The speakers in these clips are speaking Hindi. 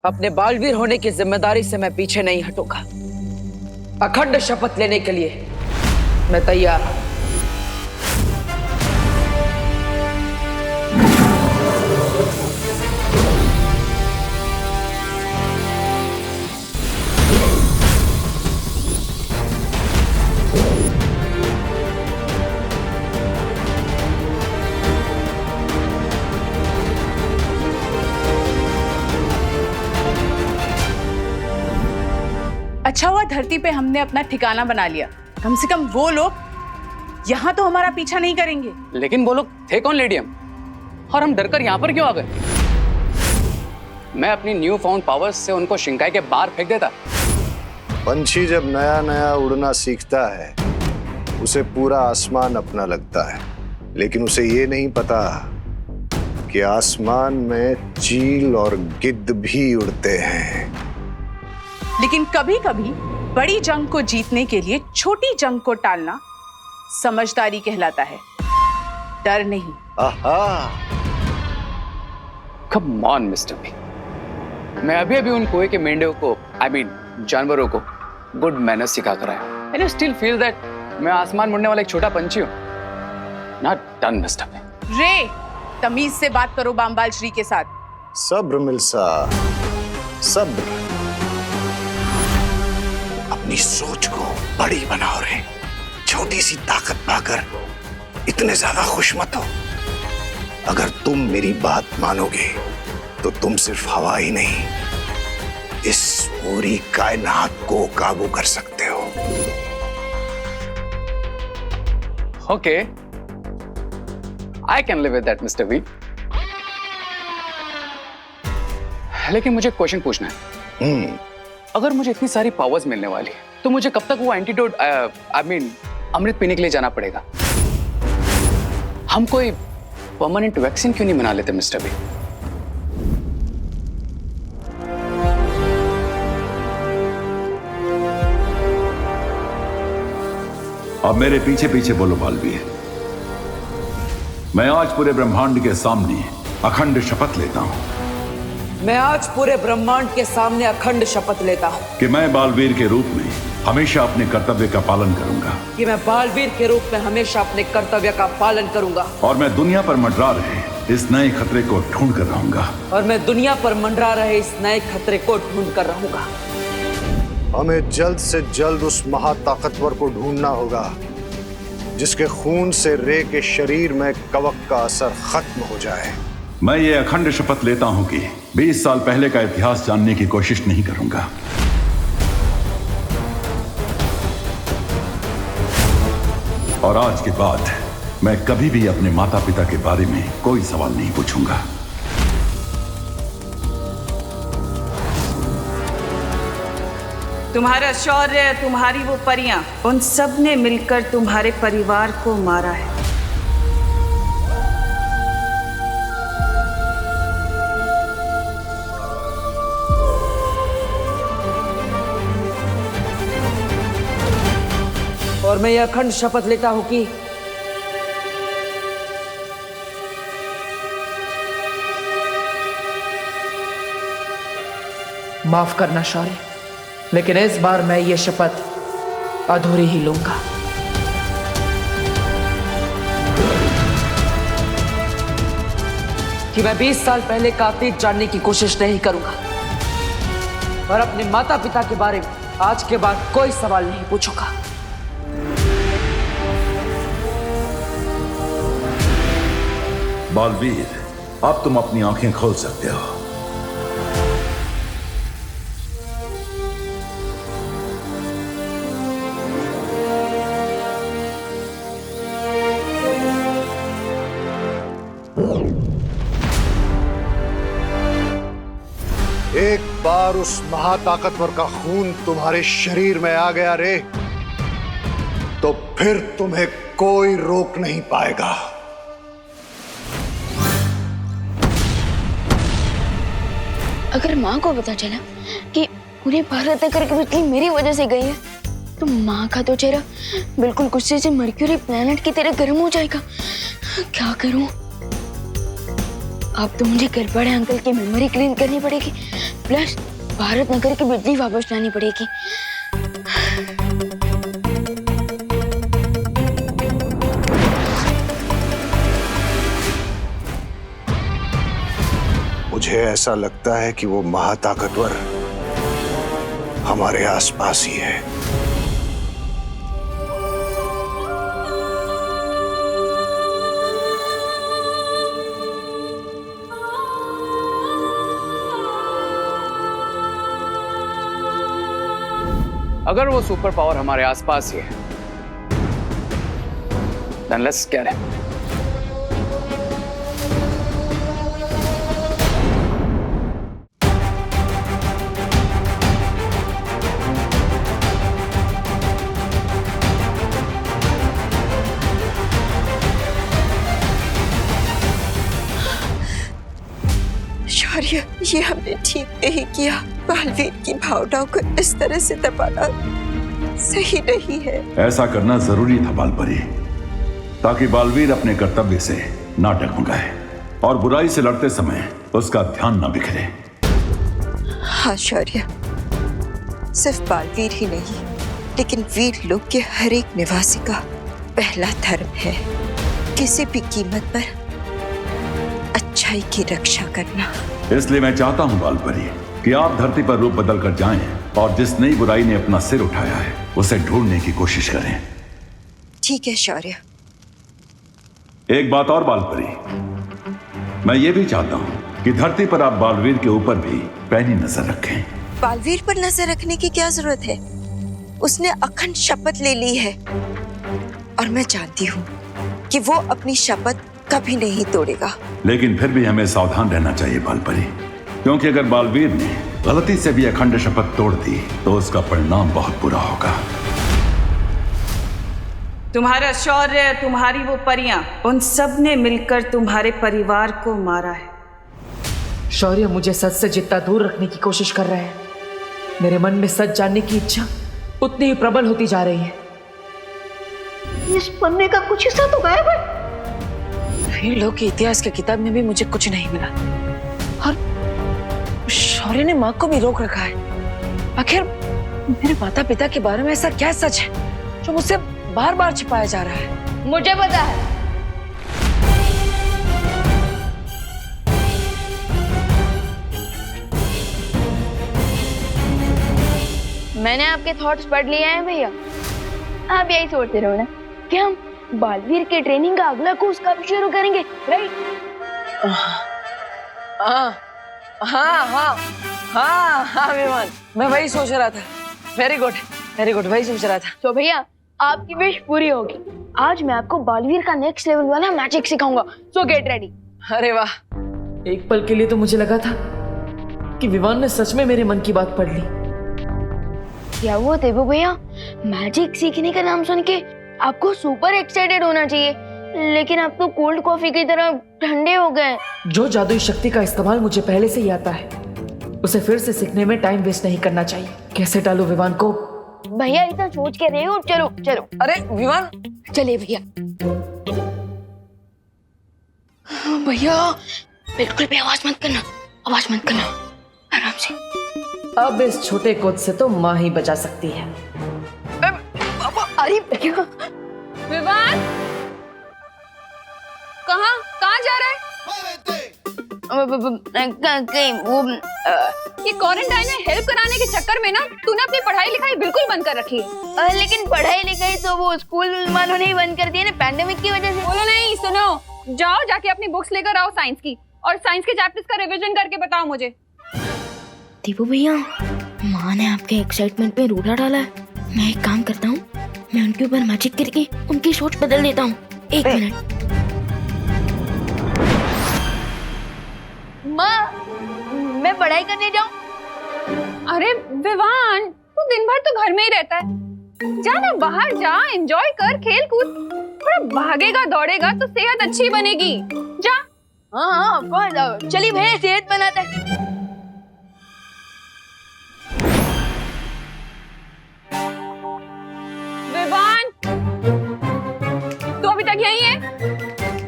अपने बालवीर होने की जिम्मेदारी से मैं पीछे नहीं हटूंगा। अखंड शपथ लेने के लिए मैं तैयार हूं। अच्छा हुआ धरती पे हमने अपना ठिकाना बना लिया। कम से कम वो लोग यहाँ तो हमारा पीछा नहीं करेंगे। लेकिन वो लोग थे कौन लेडियम, और हम डरकर यहाँ पर क्यों आ गए? मैं अपनी न्यू फाउंड पावर्स से उनको शिंकाई के बाहर फेंक देता। पंछी जब नया नया उड़ना सीखता है उसे पूरा आसमान अपना लगता है, लेकिन उसे ये नहीं पता कि आसमान में चील और गिद्ध भी उड़ते हैं। लेकिन कभी कभी बड़ी जंग को जीतने के लिए छोटी जंग को टालना समझदारी कहलाता है, डर नहीं। आहा, कम ऑन मिस्टर बी, मैं अभी अभी उन कुएं के मेंढकों को, जानवरों को गुड मैनर्स सिखा कर आया। And I still feel that मैं आसमान मुड़ने वाला एक छोटा पंछी हूं। Not done mister B. रे, तमीज से बात करो बामबाल श्री के साथ। सब्र मिल्सा, सब्र। अपनी सोच को बड़ी बनाओ रे। छोटी सी ताकत पाकर इतने ज्यादा खुश मत हो। अगर तुम मेरी बात मानोगे तो तुम सिर्फ हवा ही नहीं, इस पूरी कायनात को काबू कर सकते हो। Okay, I can live with that mister B. लेकिन मुझे क्वेश्चन पूछना है। अगर मुझे इतनी सारी पावर्स मिलने वाली है तो मुझे कब तक वो एंटीडोट अमृत पीने के लिए जाना पड़ेगा? हम कोई परमानेंट वैक्सीन क्यों नहीं बना लेते मिस्टर बी? अब मेरे पीछे पीछे बोलो बालवीर। मैं आज पूरे ब्रह्मांड के सामने अखंड शपथ लेता हूं। मैं आज पूरे ब्रह्मांड के सामने अखंड शपथ लेता हूँ कि मैं बालवीर के रूप में हमेशा अपने कर्तव्य का पालन करूंगा। कि मैं बालवीर के रूप में हमेशा अपने कर्तव्य का पालन करूंगा। और मैं दुनिया पर मंडरा रहे इस नए खतरे को ढूंढ कर रहूंगा। और मैं दुनिया पर मंडरा रहे इस नए खतरे को ढूंढ कर रहूंगा। हमें जल्द से जल्द उस महाताकतवर को ढूंढना होगा जिसके खून से रे के शरीर में कवक का असर खत्म हो जाए। मैं ये अखंड शपथ लेता हूं कि 20 साल पहले का इतिहास जानने की कोशिश नहीं करूंगा। और आज के बाद मैं कभी भी अपने माता पिता के बारे में कोई सवाल नहीं पूछूंगा। तुम्हारा शौर्य, तुम्हारी वो परियां, उन सब ने मिलकर तुम्हारे परिवार को मारा है। और मैं यह अखंड शपथ लेता हूं कि माफ करना शौर्य, लेकिन इस बार मैं ये शपथ अधूरी ही लूंगा। कि मैं 20 साल पहले का अतीत जानने की कोशिश नहीं करूंगा और अपने माता पिता के बारे में आज के बाद कोई सवाल नहीं पूछूंगा। बालवीर, अब तुम अपनी आंखें खोल सकते हो। एक बार उस महाताकतवर का खून तुम्हारे शरीर में आ गया रे, तो फिर तुम्हें कोई रोक नहीं पाएगा। अगर माँ को पता चला कि पूरे भारत नगर की बिजली मेरी वजह से गई है, तो माँ का तो चेहरा बिल्कुल गुस्से से मर्क्यूरी प्लेनेट की तरह गर्म हो जाएगा। क्या करूं? अब तो मुझे गड़बड़े अंकल की मेमोरी क्लीन करनी पड़ेगी। प्लस भारत नगर की बिजली वापस लानी पड़ेगी। मुझे ऐसा लगता है कि वो महाताकतवर हमारे आसपास ही है। अगर वो सुपर पावर हमारे आसपास ही है, then let's get him. शौर्य, ये हमने ठीक नहीं किया। बालवीर की भावनाओं को इस तरह से दबाना सही नहीं है। ऐसा करना जरूरी था बालपरी, ताकि बालवीर अपने कर्तव्य से ना डगमगाए और बुराई से लड़ते समय उसका ध्यान न बिखरे। हाँ शौर्य, सिर्फ बालवीर ही नहीं, लेकिन वीर लोक के हर एक निवासी का पहला धर्म है किसी भी कीमत पर अच्छाई की रक्षा करना। इसलिए मैं चाहता हूं बालपरी कि आप धरती पर रूप बदल कर जाएं और जिस नई बुराई ने अपना सिर उठाया है उसे ढूंढने की कोशिश करें। ठीक है शौर्य। एक बात और बालपरी, मैं ये भी चाहता हूं कि धरती पर आप बालवीर के ऊपर भी पैनी नजर रखें। बालवीर पर नजर रखने की क्या जरूरत है? उसने अखंड शपथ ले ली है और मैं जानती हूँ कि वो अपनी शपथ कभी नहीं तोड़ेगा। लेकिन फिर भी हमें सावधान रहना चाहिए बालपरी, क्योंकि अगर बालवीर ने गलती से भी अखंड शपथ तोड़ दी तो उसका परिणाम बहुत बुरा होगा। तुम्हारा शौर्य, तुम्हारी वो परियां, उन सब ने मिलकर तुम्हारे परिवार को मारा है। शौर्य मुझे सच से जितना दूर रखने की कोशिश कर रहे हैं, मेरे मन में सच जानने की इच्छा उतनी ही प्रबल होती जा रही है। इस पन्ने का कुछ हिस्सा तो गायब है। वीर लोक के इतिहास की किताब में भी मुझे कुछ नहीं मिला और शौर्य ने माँ को भी रोक रखा है। आखिर मेरे माता पिता के बारे में ऐसा क्या सच है जो मुझसे बार बार छिपाया जा रहा है? मुझे पता है। मैंने आपके थॉट्स पढ़ लिए हैं भैया। आप यही सोचते रहो ना कि हम बालवीर के ट्रेनिंग का अगला कोर्स कब शुरू करेंगे, राइट? हाँ हाँ हाँ हाँ हाँ विमान, मैं वही सोच रहा था। वेरी गुड वेरी गुड, वही सोच रहा था। तो भैया आपकी विश पूरी होगी। आज मैं आपको बालवीर का नेक्स्ट लेवल वाला मैजिक सिखाऊंगा, सो गेट रेडी। अरे वाह, एक पल के लिए तो मुझे लगा था कि विवान ने सच में मेरे मन की बात पढ़ ली। क्या वो देवू भैया, मैजिक सीखने का नाम सुन के आपको सुपर एक्साइटेड होना चाहिए, लेकिन आप तो कोल्ड कॉफी की तरह ठंडे हो गए। जो जादुई शक्ति का इस्तेमाल मुझे पहले से ही आता है, उसे फिर से सीखने में टाइम वेस्ट नहीं करना चाहिए। कैसे टालूं विवान को? भैया इतना सोच के रहे हो, चलो चलो। अरे विवान, चलिए भैया। भैया बिल्कुल भी आवाज मत करना, आवाज मत करना, आराम से। अब इस छोटे कोद से तो माँ ही बचा सकती है। अरे भैया, विवान कहाँ जा रहा है? ये क्वारंटाइन में हेल्प कराने के चक्कर में ना तूने अपनी पढ़ाई लिखाई बिल्कुल बंद कर रखी है। लेकिन पढ़ाई लिखाई तो वो स्कूल वालों ने ही बंद कर दी है ना, पैंडेमिक की वजह से। बोलो नहीं, सुनो, जाओ जाके अपनी बुक्स लेकर आओ साइंस की, और साइंस के चैप्टर्स का रिवीजन करके बताओ मुझे। दीपू भैया, माँ ने आपके एक्साइटमेंट में रूढ़ा डाला है। मैं एक काम करता हूँ, मैं उनके ऊपर मैजिक करके उनकी सोच बदल देता हूँ। एक मिनट। माँ, मैं पढ़ाई करने जाऊँ? अरे विवान, तू दिन भर तो घर में ही रहता है, जा ना बाहर जा, एंजॉय कर, खेल कूद, थोड़ा भागेगा दौड़ेगा तो सेहत अच्छी बनेगी, जा। हाँ चलिए भैया, सेहत बनाता है। विवान, तू अभी तक यहीं है?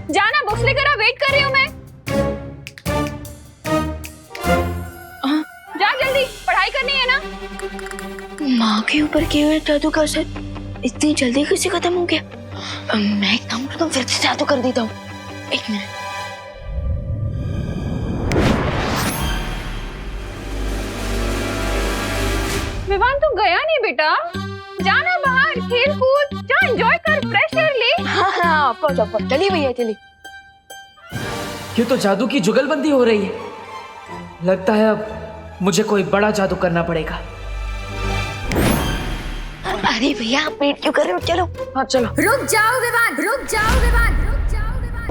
जाना, बुक्स लेकर आ, वेट कर रही हूँ मैं। जा माँ के ऊपर किए हुए जादू का असर इतनी जल्दी कैसे खत्म हो गया? मैं एक काम करता हूँ, फिर से जादू कर देता हूँ। एक मिनट। विवान तू गया नहीं बेटा, जाना बाहर खेल कूद, जा एंजॉय कर, फ्रेश एयर ले। हाँ ऑफ कोर्स चलिए भैया चलिए। ये तो जादू की जुगलबंदी हो रही है। लगता है अब मुझे कोई बड़ा जादू करना पड़ेगा। अरे भैया आप वेट क्यों कर रहे हो? चलो। हाँ चलो। रुक जाओ विवान, रुक जाओ विवान, रुक जाओ विवान।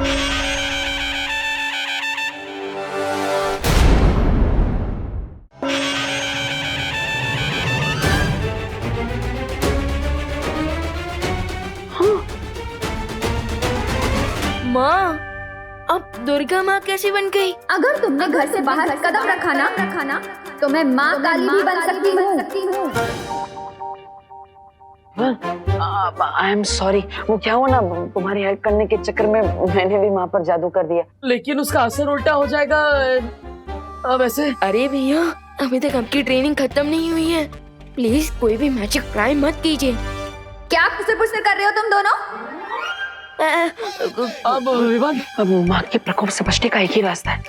माँ, अब दुर्गा माँ कैसे बन गई? अगर तुमने घर से बाहर कदम रखा ना तो मैं माँ काली भी बन सकती हूँ। आई एम सॉरी, वो क्या हुआ ना, तुम्हारी हेल्प करने के चक्कर में मैंने भी माँ पर जादू कर दिया। लेकिन उसका असर उल्टा हो जाएगा वैसे। अरे भैया अभी तक आपकी ट्रेनिंग खत्म नहीं हुई है, प्लीज कोई भी मैजिक ट्राई मत कीजिए। क्या खुसर-पुसर कर रहे हो तुम दोनों? अब विवान, अब माँ के प्रकोप से बचने का एक ही रास्ता है,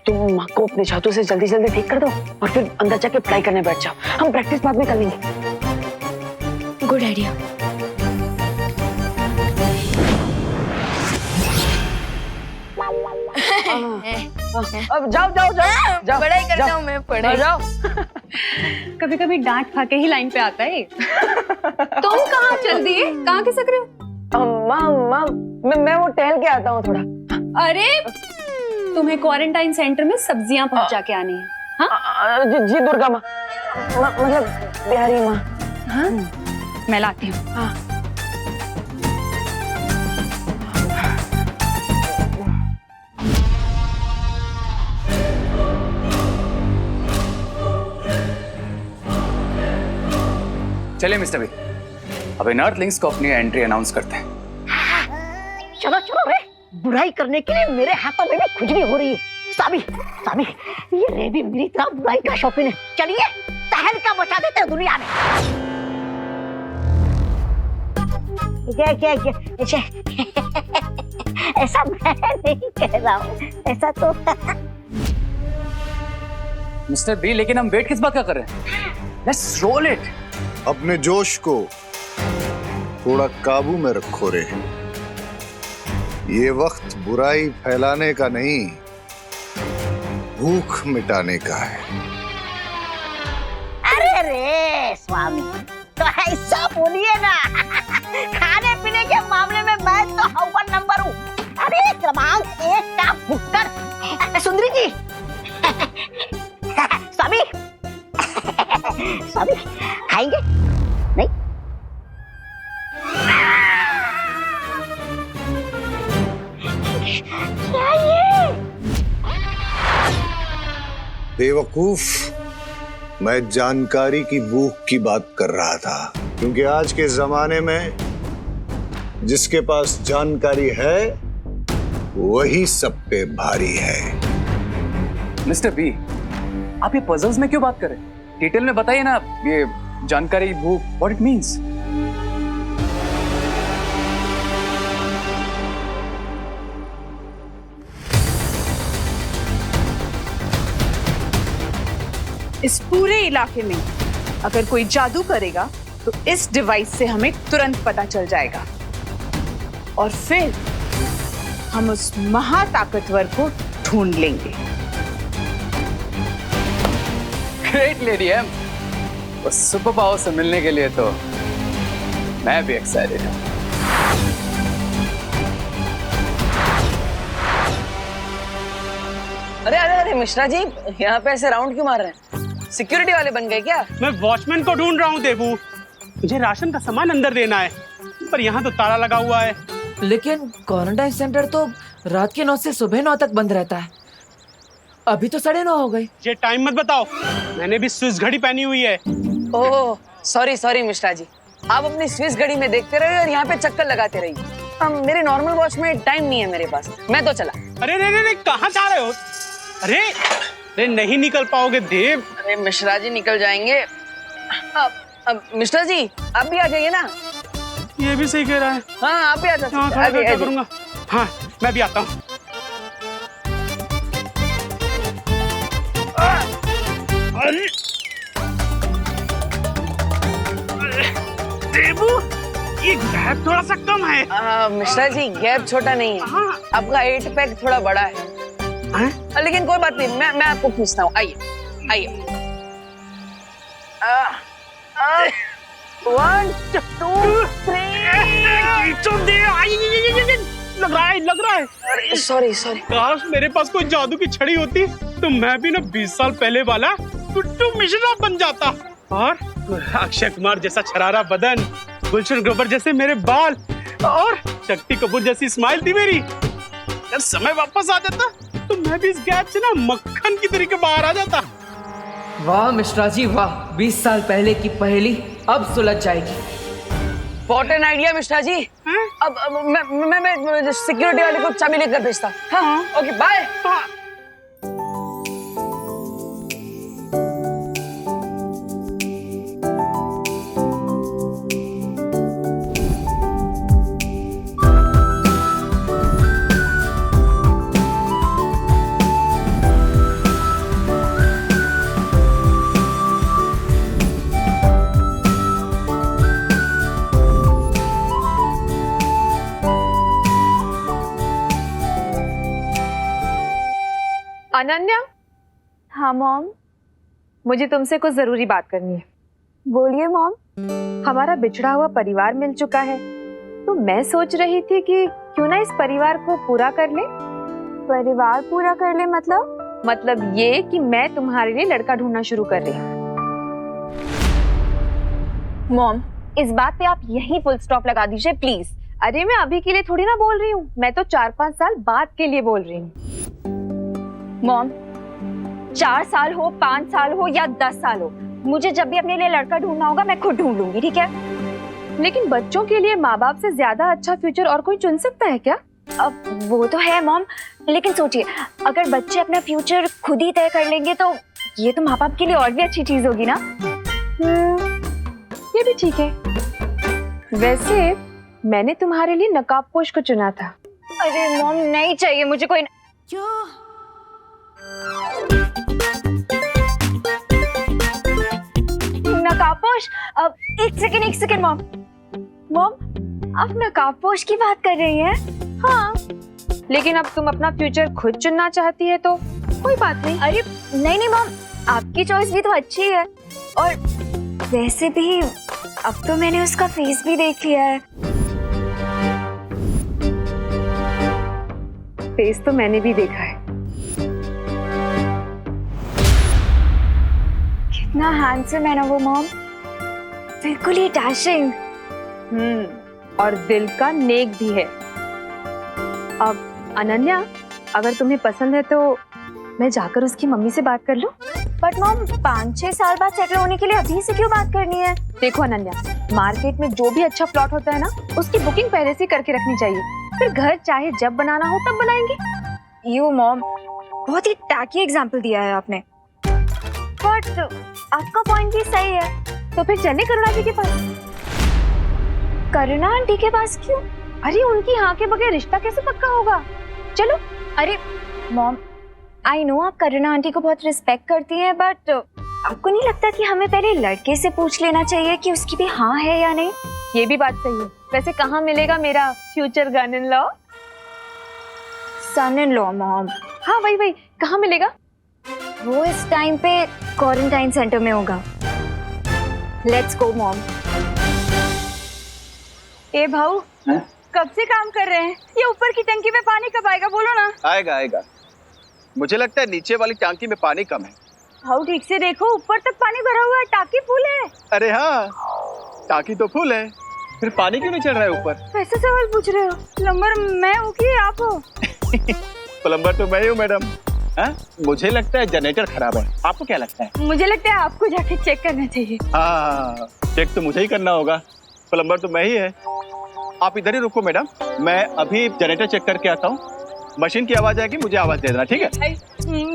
तुम माँ को अपने जादू से जल्दी जल्दी ठीक कर दो और फिर अंदर जाके पढ़ाई करने बैठ जाओ। हम प्रैक्टिस बाद में कर लेंगे। Good idea. अब जाओ जाओ जाओ जाओ, पढ़ाई करता हूँ मैं, पढ़ाई। जाओ। कभी कभी डांट खा के ही लाइन पे आता है। तुम कहाँ चल दिए, कहाँ खिसक रहे हो? माँ मैं वो टहल के आता हूँ थोड़ा। अरे तुम्हें क्वारंटाइन सेंटर में सब्जियां पहुंचा के आनी है। हाँ? जी दुर्गा माँ, मतलब बिहारी माँ। हाँ? मैं लाती हूँ। हाँ। चलिए मिस्टर बी, अब इन अर्थलिंग्स को अपनी एंट्री अनाउंस करते हैं। चलो चलो रे, बुराई करने के लिए मेरे हाथों में भी खुजली हो रही है। सामी सामी, ये रे भी मेरी तरह बुराई का शौकीन है। चलिए तहलका मचा देते हैं दुनिया में। क्या ऐसा मैं नहीं कह रहा हूँ, ऐसा तो मिस्टर बी, लेकिन हम वेट किस बात का कर रहे हैं? Let's roll it. अपने जोश को थोड़ा काबू में रखो रे। ये वक्त बुराई फैलाने का नहीं, भूख मिटाने का है। अरे रे स्वामी, तो ऐसा बोलिए ना। खाने पीने के मामले में मैं तो अव्वल नंबर हूँ। अरे क्रमांक 1 का भुक्कड़ सुंदरी जी। स्वामी स्वामी खाएंगे नहीं? क्या ये? बेवकूफ, मैं जानकारी की भूख की बात कर रहा था, क्योंकि आज के जमाने में जिसके पास जानकारी है वही सब पे भारी है। मिस्टर बी, आप ये पजल्स में क्यों बात कर रहे हैं? डिटेल में बताइए ना, ये जानकारी भूख, व्हाट इट मींस। इस पूरे इलाके में अगर कोई जादू करेगा तो इस डिवाइस से हमें तुरंत पता चल जाएगा और फिर हम उस महाताकतवर को ढूंढ लेंगे। ग्रेट लेडी एम, बस सुपर पावर से मिलने के लिए तो मैं भी एक्साइटेड हूँ। अरे अरे अरे मिश्रा जी, यहाँ पे ऐसे राउंड क्यों मार रहे हैं? सिक्योरिटी वाले बन गए क्या? मैं वॉचमैन को ढूंढ रहा हूँ देबू, मुझे राशन का सामान अंदर देना है, पर यहाँ तो ताला लगा हुआ है। लेकिन क्वारंटाइन सेंटर तो रात के 9 से सुबह 9 तक बंद रहता है। अभी तो 9:30 हो गए। ये टाइम मत बताओ, मैंने भी स्विस घड़ी पहनी हुई है। ओह सॉरी मिश्रा जी, आप अपनी स्विस घड़ी में देखते रहिए और यहाँ पे चक्कर लगाते रहिए। मेरे नॉर्मल वॉच में टाइम नहीं है मेरे पास, मैं तो चला। अरे रे कहाँ जा रहे हो? अरे नहीं निकल पाओगे देव। अरे मिश्रा जी निकल जाएंगे, मिश्रा जी आप भी आ जाइए ना। ये भी सही कह रहा है। हाँ आप भी आ जाइए। हाँ खड़ा क्या करूँगा। हाँ मैं भी आता हूँ। देबू ये गैप थोड़ा सा कम है। मिश्रा जी गैप छोटा नहीं है। हाँ। आपका 8 पैक थोड़ा बड़ा है। लेकिन कोई बात नहीं, मैं आपको खींचता हूँ। आइए आइए। 1 2 3 लग रहा है। सॉरी काश मेरे पास कोई जादू की छड़ी होती तो मैं भी ना 20 साल पहले वाला गुड्डू मिश्रा बन जाता। और अक्षय कुमार जैसा छरारा बदन, गुलशन ग्रोवर जैसे मेरे बाल और शक्ति कपूर जैसी स्माइल थी मेरी। अगर समय वापस आ जाता तो मैं भी इस गैप से ना मक्खन की तरीके बाहर आ जाता। वाह मिश्रा जी वाह, 20 साल पहले की पहेली अब सुलझ जाएगी। What an idea Mishra ji. अब मैं सिक्योरिटी वाले को चाबी लेकर भेजता। हाँ ओके बाय। अनन्या। हाँ मॉम, मुझे तुमसे कुछ जरूरी बात करनी है। बोलिए मॉम। हमारा बिछड़ा हुआ परिवार मिल चुका है, तो मैं सोच रही थी कि क्यों ना इस परिवार को पूरा कर ले। परिवार पूरा कर ले मतलब ये कि मैं तुम्हारे लिए लड़का ढूंढना शुरू कर रही हूँ। मॉम इस बात पे आप यही फुल स्टॉप लगा दीजिए प्लीज। अरे मैं अभी के लिए थोड़ी ना बोल रही हूँ, मैं तो 4-5 साल बाद के लिए बोल रही हूँ। मॉम 4 साल हो, 5 साल हो या 10 साल हो, मुझे जब भी अपने लिए लड़का ढूंढना होगा मैं खुद ढूंढ लूंगी, ठीक है? लेकिन बच्चों के लिए माँ बाप से ज्यादा अच्छा फ्यूचर और कोई चुन सकता है क्या? अब वो तो है मॉम, लेकिन सोचिए अगर बच्चे अपना फ्यूचर खुद ही तय कर लेंगे तो ये तो माँ बाप के लिए और भी अच्छी चीज होगी ना। ये भी ठीक है। वैसे मैंने तुम्हारे लिए नकाबपोश को चुना था। अरे मॉम नहीं चाहिए मुझे कोई। नकाबपोश? अब एक सेकंड मॉम आप नकाबपोश की बात कर रही हैं? हाँ लेकिन अब तुम अपना फ्यूचर खुद चुनना चाहती है तो कोई बात नहीं। अरे नहीं मॉम, आपकी चॉइस भी तो अच्छी है, और वैसे भी अब तो मैंने उसका फेस भी देख लिया है। फेस तो मैंने भी देखा है। कितना हैंडसम है ना वो मॉम, बिल्कुल ही डैशिंग। और दिल का नेक भी है। अब अनन्या अगर तुम्हें पसंद है तो मैं जाकर उसकी मम्मी से बात कर लूं? बट मॉम 5-6 साल बाद सेटल होने के लिए अभी से क्यों बात करनी है? देखो अनन्या, मार्केट में जो भी अच्छा प्लॉट होता है ना उसकी बुकिंग पहले से करके रखनी चाहिए, फिर घर चाहे जब बनाना हो तब बनाएंगे। यू मॉम, बहुत ही टैकी एग्जाम्पल दिया है आपने, बट आपका पॉइंट भी सही है। तो फिर चले करुणा जी के पास। करुणा आंटी के पास क्यों? अरे उनकी हाँ के बगैर रिश्ता कैसे पक्का होगा? चलो। अरे मॉम आई नो आप करुणा आंटी को बहुत रिस्पेक्ट करती हैं, बट आपको नहीं लगता कि हमें पहले लड़के से पूछ लेना चाहिए कि उसकी भी हाँ है या नहीं? ये भी बात सही है। वैसे कहाँ मिलेगा मेरा future son in law? Son in law mom? हाँ वही कहाँ मिलेगा? वो इस टाइम पे क्वारंटाइन सेंटर में होगा। Let's go mom. ए भाऊ कब से काम कर रहे हैं? ये ऊपर की टंकी में पानी कब आएगा बोलो ना। आएगा। मुझे लगता है नीचे वाली टांकी में पानी कम है। भाऊ ठीक से देखो, ऊपर तक पानी भरा हुआ है, टांकी फुल है। अरे हाँ टांकी तो फुल है, फिर पानी क्यों नहीं चढ़ रहा है ऊपर? कैसे सवाल पूछ रहे हो? प्लम्बर मैं हूँ कि आप हो? प्लम्बर तो मैं ही हूँ मैडम। मुझे लगता है जनरेटर खराब है, आपको क्या लगता है? मुझे लगता है आपको जाके चेक करना चाहिए। हाँ चेक तो मुझे ही करना होगा, प्लम्बर तो मैं ही है। आप इधर ही रुको मैडम, मैं अभी जनरेटर चेक करके आता हूँ। मशीन की आवाज आएगी मुझे आवाज दे देना, ठीक है?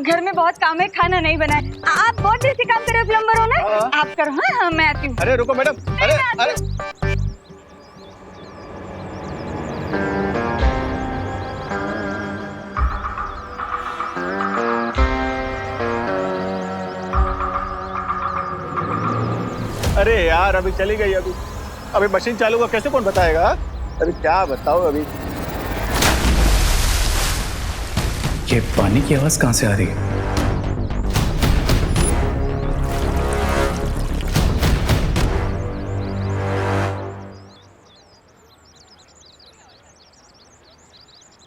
घर में बहुत काम है, खाना नहीं बना है। आप बहुत देर से काम कर रहे हो प्लम्बर हो ना? आप करो। हाँ मैं आती हूँ। अरे रुको मैडम, अरे अरे अरे यार अभी चली गई। अभी मशीन चालू हुआ कैसे कौन बताएगा? अभी क्या बताओ अभी। ये पानी की आवाज कहाँ से आ रही है?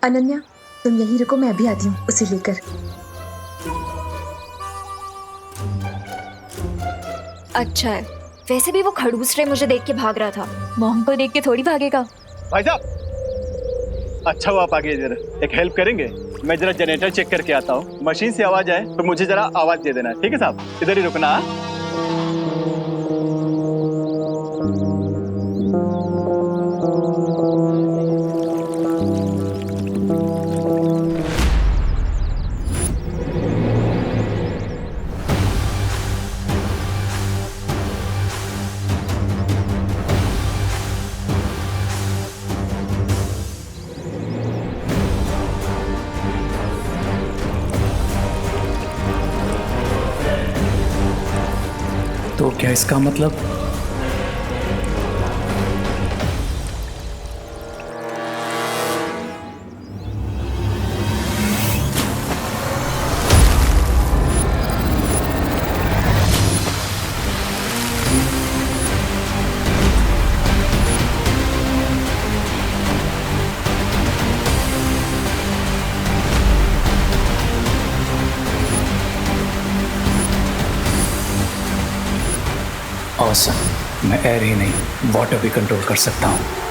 अनन्या तुम यहीं रुको, मैं अभी आती हूँ उसे लेकर। अच्छा है, वैसे भी वो खड़ूस रे मुझे देख के भाग रहा था, मॉम को देख के थोड़ी भागेगा। भाई साहब अच्छा हुआ आप आ गए। जरा एक हेल्प करेंगे? मैं जरा जनरेटर चेक करके आता हूँ। मशीन से आवाज आए तो मुझे जरा आवाज दे देना, ठीक है साहब? इधर ही रुकना। तो क्या इसका मतलब? Awesome. मैं एयर ही नहीं वाटर भी कंट्रोल कर सकता हूँ।